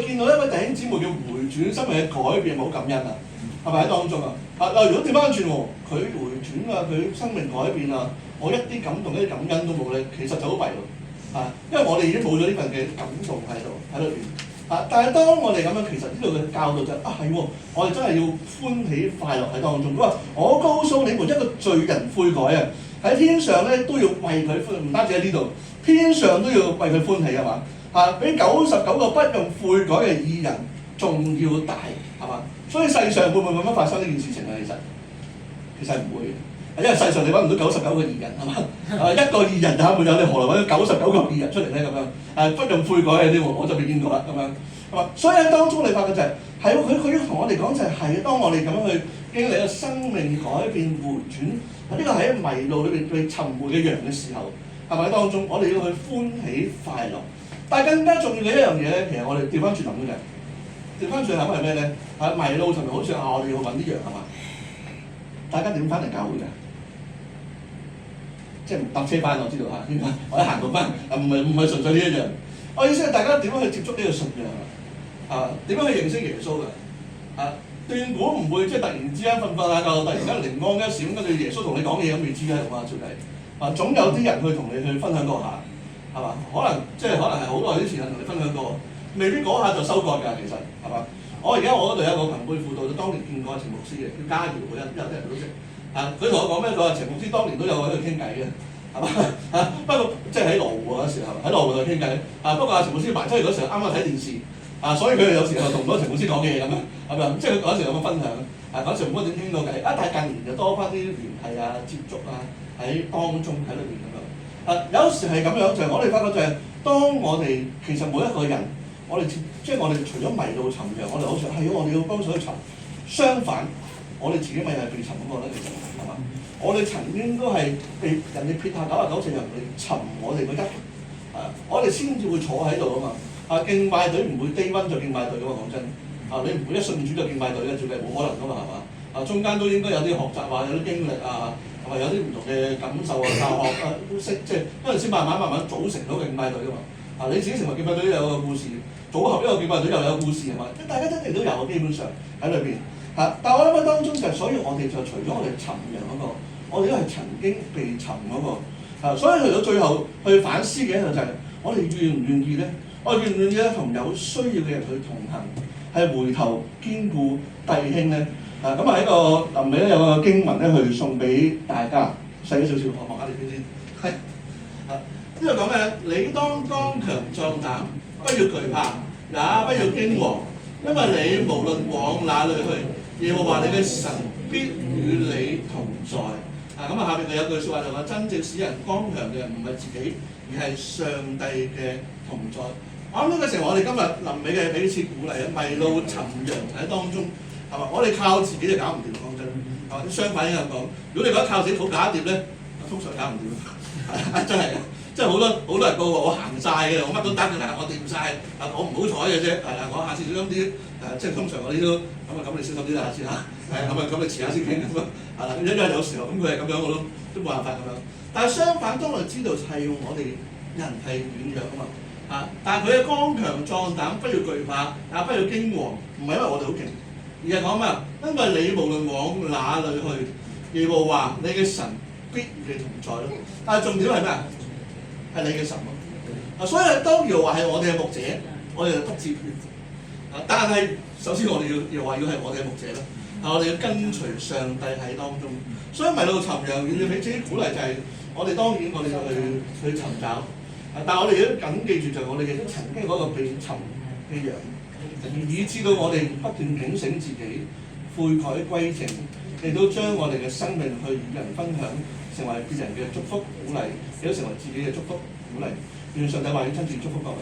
D: 見到一位弟兄姊妹嘅回轉、生命嘅改變，好感恩啊，係咪喺當中啊？如果調翻轉喎，佢回轉啊，佢生命改變啊。我一啲感動、一啲感恩都冇咧，其實就好弊喎，因為我哋已經冇咗呢份嘅感動喺裏邊，但係當我哋咁樣，其實呢度嘅教導就係喎，我哋真係要歡喜快樂喺當中。佢話：我告訴你們，一個罪人悔改啊，喺天上咧都要為佢歡，唔單止喺呢度，天上都要為佢歡喜係嘛？比99個不用悔改嘅義人仲要大係嘛？所以世上會唔會咁樣發生呢件事情啊？其實唔會。因為世上你揾唔到99個義人係嘛？一個義人就係沒有，你何來揾到99個義人出嚟咧？咁樣不用悔改嘅啲喎，我就未見過啦咁樣係嘛？所以喺當中你發覺就係佢要同我哋講就係當我哋咁樣去經歷一個生命改變回轉，呢個喺迷路裏邊被尋回嘅羊嘅時候，係咪喺當中我哋要去歡喜快樂？但係更加重要嘅一樣嘢咧，其實我哋調翻轉諗嘅，調翻轉諗係咩咧？迷路尋回好似我哋要揾啲羊係嘛？大家點翻嚟教會嘅？即係唔搭車翻，我知道嚇，我一行到翻，唔係純粹呢一樣。我意思係大家點樣去接觸呢個信仰啊？點樣去認識耶穌嘅？斷估唔會即係突然之間瞓下覺，突然間靈光一閃，跟住耶穌同你講嘢咁未知係嘛？照計總有啲人去同你去分享過下，係嘛？可能係好耐之前同你分享過，未必嗰下就收割㗎，其實係嘛？我而家我嗰度有一個朋輩輔導，當年見過陳牧師嘅，叫家耀，有啲人都識。佢同我講咩？佢話陳牧師當年都有喺度傾偈嘅，係嘛？不過即係喺羅湖嗰時候，喺羅湖度傾偈。不過陳牧師埋出嚟嗰時候啱啱睇電視，所以佢有時候同唔到陳牧師講嘢咁樣，係咪？即係佢嗰時有個分享，嗰時唔知點傾到偈。但係近年就多翻啲聯繫接觸喺當中喺裏邊咁樣。有時係咁樣，就係我哋發覺就係當我哋其實每一個人，我哋即係我哋除咗迷路尋羊，我哋好似係我哋要幫手去尋。相反，我哋自己咪係被尋嗰個咧，其實係嘛？我哋曾經都係被人哋撇下99隻羊嚟尋我哋嗰一，我哋先至會坐喺度啊嘛。敬拜隊唔會低溫就敬拜隊噶嘛，講真。你唔會一信主就敬拜隊嘅，照計冇可能噶嘛，係嘛？中間都應該有啲學習有啲經歷係咪有啲唔同嘅感受教學都識，即係嗰陣時慢慢組成到敬拜隊噶嘛。你自己成為敬拜隊都有個故事，組合一個敬拜隊又有故事係嘛？大家一定都有，基本上喺裏邊。但我諗喺當中就係，所以我哋就除咗我哋尋羊嗰個，我哋都係曾經被尋嗰個。所以去到最後去反思嘅一個就係，我哋願唔願意咧？我哋願唔願意咧同有需要嘅人去同行，係回頭堅固弟兄咧？咁喺個臨尾咧有個經文咧去送俾大家，細咗少少，我望下你邊先。係呢度講咩？你當剛強壯膽，不要懼怕，也不要驚惶，因為你無論往哪裡去，耶和華你嘅神必與你同在。咁下邊佢有句説話就話：真正使人剛強嘅唔係自己，而係上帝嘅同在。我諗呢個成為我哋今日臨尾嘅彼此鼓勵啊！迷路尋羊喺當中，係嘛？我哋靠自己就搞唔掂，講真。係嘛？相反應咁講，如果你覺得靠自己好搞掂咧，通常搞唔掂。真係，即係好多人個個我行晒嘅，我乜都得嘅啦，我掂晒，我唔好彩嘅啫。係啦，我下次小心啲。即係通常我哋都咁你小心啲啦，下次嚇。咁你遲下先傾咁啊。係啦，因為有時候咁佢係咁樣，我都冇辦法咁樣。但係相反，當我哋知道係用我哋人係軟弱啊嘛。但係佢嘅剛強壯膽，不要懼怕，不要驚惶，唔係因為我哋好勁，而係講咩？因為你無論往哪裡去，耶和華你嘅神必與你同在咯。但係重點係咩啊？係你嘅神咯。所以當耶和華係我哋嘅牧者，我哋就得志血。但係首先我哋要話要係我哋嘅牧者咯。我哋要跟隨上帝喺當中。所以迷路尋羊要俾自己鼓勵就係，我哋當然我哋就去尋找。但係我哋都緊記住，就係我哋亦都曾經嗰個被尋嘅羊，以致到我哋不斷警醒自己，悔改歸正，亦都將我哋嘅生命去與人分享，成為別人嘅祝福鼓勵，亦都成為自己嘅祝福。鼓勵，願上帝話要親自祝福各位。